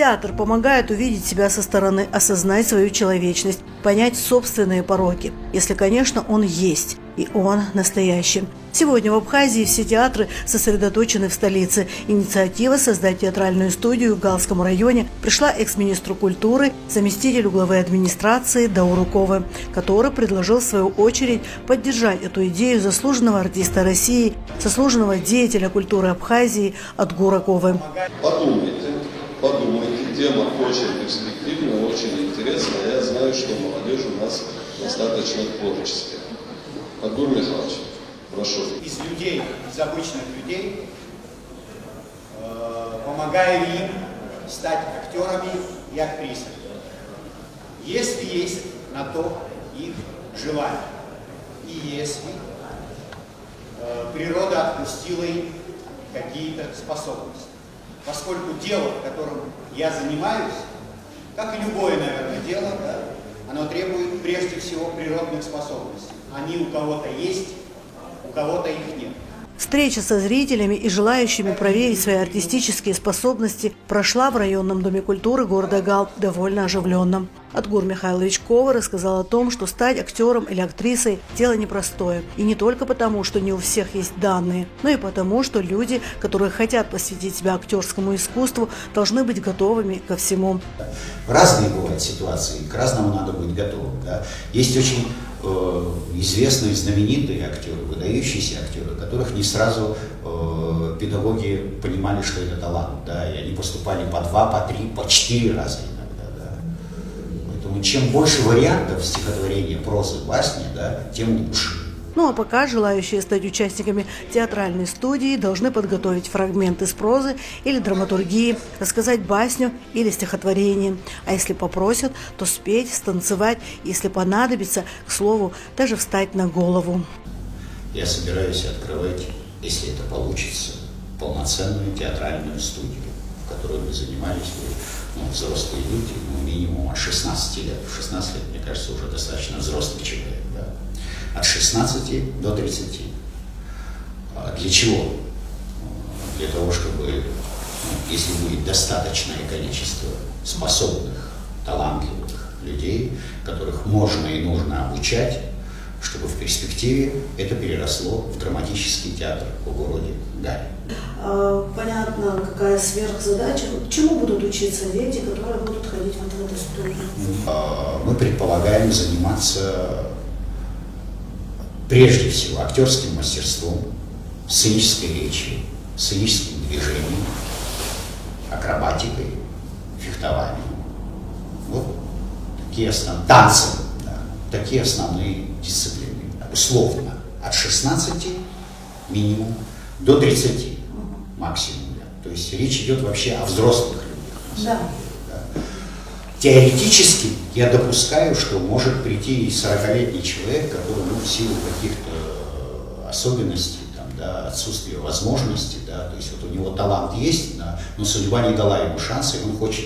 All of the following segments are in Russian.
Театр помогает увидеть себя со стороны, осознать свою человечность, понять собственные пороки, если, конечно, он есть, и он настоящий. Сегодня в Абхазии все театры сосредоточены в столице. Инициатива создать театральную студию в Галском районе пришла экс-министру культуры, заместителю главы администрации Даурукову, который предложил в свою очередь поддержать эту идею заслуженного артиста России, заслуженного деятеля культуры Абхазии Отгураковы. Подумайте, тема очень перспективная, очень интересная. Я знаю, что молодежь у нас достаточно творческая. Отгур Михайлович, прошу. Из людей, из обычных людей, помогая им стать актерами и актрисами. Если есть на то их желание. И если природа отпустила им какие-то способности. Поскольку дело, которым я занимаюсь, как и любое, наверное, дело, да, оно требует прежде всего природных способностей. Они у кого-то есть, у кого-то их нет. Встреча со зрителями и желающими проверить свои артистические способности прошла в районном доме культуры города Гал довольно оживленно. Отгур Михайлович Кова рассказал о том, что стать актером или актрисой – дело непростое. И не только потому, что не у всех есть данные, но и потому, что люди, которые хотят посвятить себя актерскому искусству, должны быть готовыми ко всему. Разные бывают ситуации, к разному надо быть готовым. Да? Есть очень известные, знаменитые актеры, выдающиеся актеры, которых не сразу педагоги понимали, что это талант. Да? И они поступали по 2, по 3, по 4 раза иногда. Да? Поэтому чем больше вариантов стихотворения, прозы, басни, да, тем лучше. Ну а пока желающие стать участниками театральной студии должны подготовить фрагмент из прозы или драматургии, рассказать басню или стихотворение. А если попросят, то спеть, станцевать, если понадобится, к слову, даже встать на голову. Я собираюсь открывать, если это получится, полноценную театральную студию, в которой мы занимались, взрослые люди, минимум от 16 лет. В 16 лет, мне кажется, уже достаточно взрослый человек. Да? От 16 до 30. Для чего? Для того, чтобы, если будет достаточное количество способных, талантливых людей, которых можно и нужно обучать, чтобы в перспективе это переросло в драматический театр в городе Гале. Понятно, какая сверхзадача. Чему будут учиться дети, которые будут ходить в эту студию? Мы предполагаем заниматься прежде всего актерским мастерством, сценической речью, сценическим движением, акробатикой, фехтованием. Вот такие основные танцы, да, такие основные дисциплины. Условно от 16 минимум до 30 максимум. Да. То есть речь идет вообще о взрослых людях. Да. Теоретически я допускаю, что может прийти и 40-летний человек, который в силу каких-то особенностей, там, да, отсутствия возможностей, да, то есть вот у него талант есть, да, но судьба не дала ему шанса, и он хочет,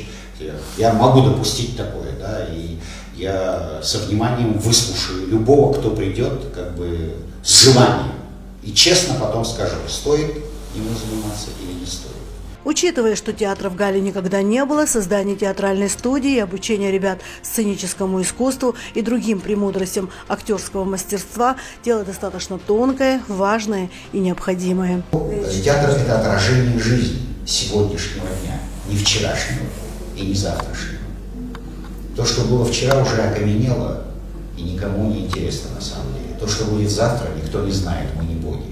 я могу допустить такое, да, и я со вниманием выслушаю любого, кто придет, как бы с желанием, и честно потом скажу, стоит ему заниматься или не стоит. Учитывая, что театра в Гале никогда не было, создание театральной студии и обучение ребят сценическому искусству и другим премудростям актерского мастерства – дело достаточно тонкое, важное и необходимое. Театр – это отражение жизни сегодняшнего дня, не вчерашнего и не завтрашнего. То, что было вчера, уже окаменело и никому не интересно на самом деле. То, что будет завтра, никто не знает, мы не боги.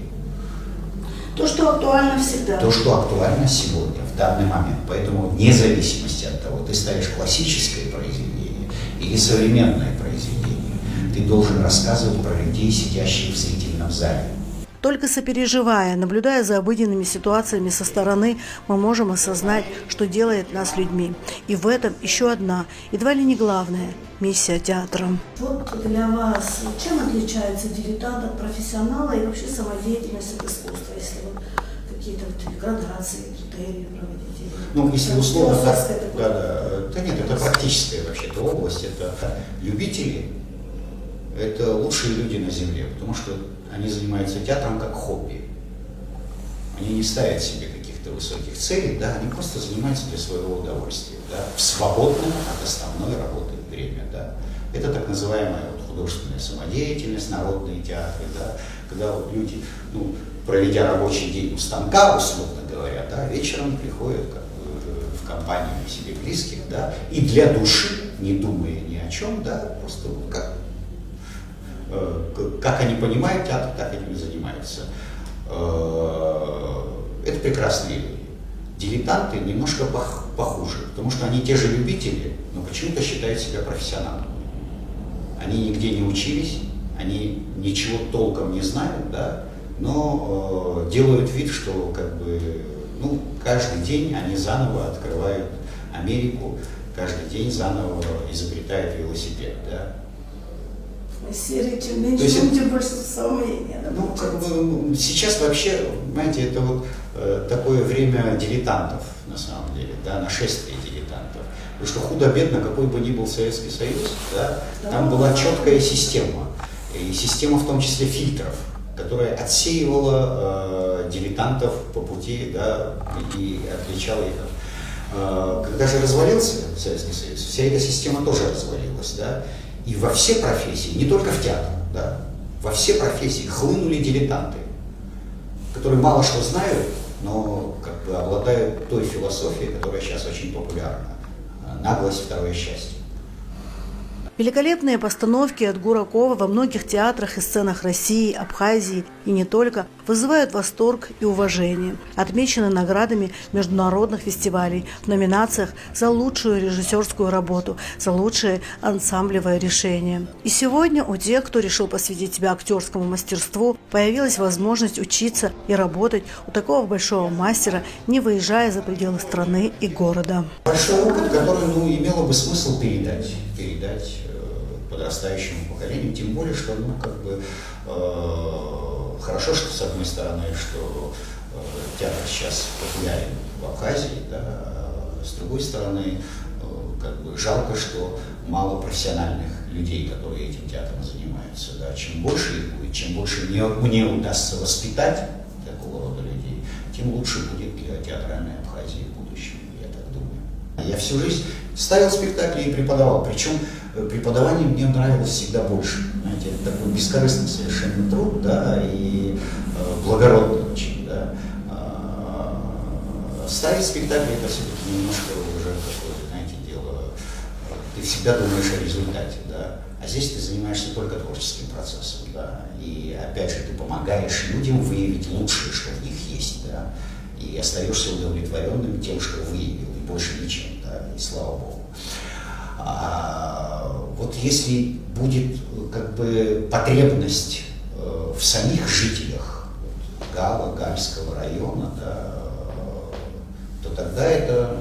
То, что актуально всегда. То, что актуально сегодня, в данный момент. Поэтому вне зависимости от того, ты ставишь классическое произведение или современное произведение, ты должен рассказывать про людей, сидящих в зрительном зале. Только сопереживая, наблюдая за обыденными ситуациями со стороны, мы можем осознать, что делает нас людьми. И в этом еще одна, едва ли не главная, миссия театра. Вот для вас чем отличается дилетант от профессионала и вообще самодеятельность от искусства, если вы какие-то градации, критерии проводите? Ну, если условно, да нет, это практическая вообще-то область, это любители, это лучшие люди на земле, потому что они занимаются театром как хобби. Они не ставят себе каких-то высоких целей, да, они просто занимаются для своего удовольствия, да, в свободное от основной работы время, да. Это так называемая вот художественная самодеятельность, народные театры, да, когда вот люди, ну, проведя рабочий день у станка, условно говоря, да, вечером приходят как бы в компанию себе близких, да, и для души, не думая ни о чем, да, просто вот как они понимают театр, так этим и занимаются. Это прекрасные люди. Дилетанты немножко похуже, потому что они те же любители, но почему-то считают себя профессионалами. Они нигде не учились, они ничего толком не знают, да, но делают вид, что как бы, ну, каждый день они заново открывают Америку, каждый день заново изобретают велосипед, да. Серии, чем меньше, тем больше самомнения. Да, ну, как бы, сейчас вообще, понимаете, это вот такое время дилетантов, на самом деле, да, нашествие дилетантов. Потому что худо-бедно, какой бы ни был Советский Союз, да, там была четкая система. И система в том числе фильтров, которая отсеивала дилетантов по пути, да, и отличала их. Когда же развалился Советский Союз, вся эта система тоже развалилась, да. И во все профессии, не только в театр, да, во все профессии хлынули дилетанты, которые мало что знают, но как бы обладают той философией, которая сейчас очень популярна. Наглость – второе счастье. Великолепные постановки от Гуракова во многих театрах и сценах России, Абхазии и не только вызывают восторг и уважение. Отмечены наградами международных фестивалей в номинациях за лучшую режиссерскую работу, за лучшее ансамблевое решение. И сегодня у тех, кто решил посвятить себя актерскому мастерству, появилась возможность учиться и работать у такого большого мастера, не выезжая за пределы страны и города. Большой опыт, который, ну, имело бы смысл передать подрастающему поколению, тем более, что, ну, как бы, хорошо, что с одной стороны, что театр сейчас популярен в Абхазии, да, с другой стороны, как бы жалко, что мало профессиональных людей, которые этим театром занимаются, да. Чем больше их будет, чем больше мне удастся воспитать такого рода людей, тем лучше будет для театральной Абхазии в будущем, я так думаю. Я всю жизнь ставил спектакли и преподавал, причем преподавание мне нравилось всегда больше. Знаете, это такой бескорыстный совершенно труд, да, и благородный очень, да. Ставить спектакли — это все-таки немножко уже какое-то, знаете, дело. Ты всегда думаешь о результате, да. А здесь ты занимаешься только творческим процессом, да. И опять же ты помогаешь людям выявить лучшее, что в них есть, да. И остаешься удовлетворенным тем, что выявил, и больше ничем, да. И слава Богу. Вот если будет как бы потребность в самих жителях Гала, Гальского района, да, то тогда это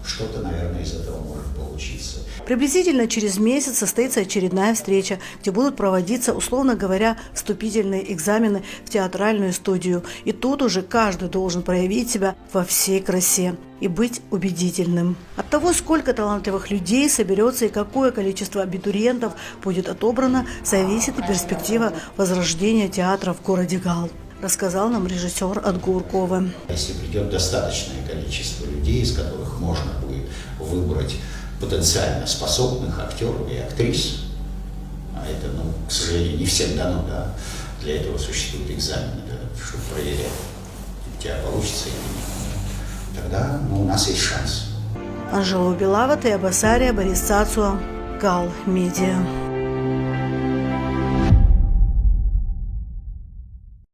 что-то, наверное, из этого может получиться. Приблизительно через месяц состоится очередная встреча, где будут проводиться, условно говоря, вступительные экзамены в театральную студию. И тут уже каждый должен проявить себя во всей красе и быть убедительным. От того, сколько талантливых людей соберется и какое количество абитуриентов будет отобрано, зависит и перспектива возрождения театра в городе Гал, рассказал нам режиссер от Гуркова. Если придет достаточное количество людей, из которых можно будет выбрать потенциально способных актеров и актрис, а это, ну, к сожалению, не всем дано, да, для этого существуют экзамены, да, чтобы проверять, у тебя получится или нет, тогда, ну, у нас есть шанс. Анжела Белава, Тея Басария, Борис Цацуа, Гал Медиа.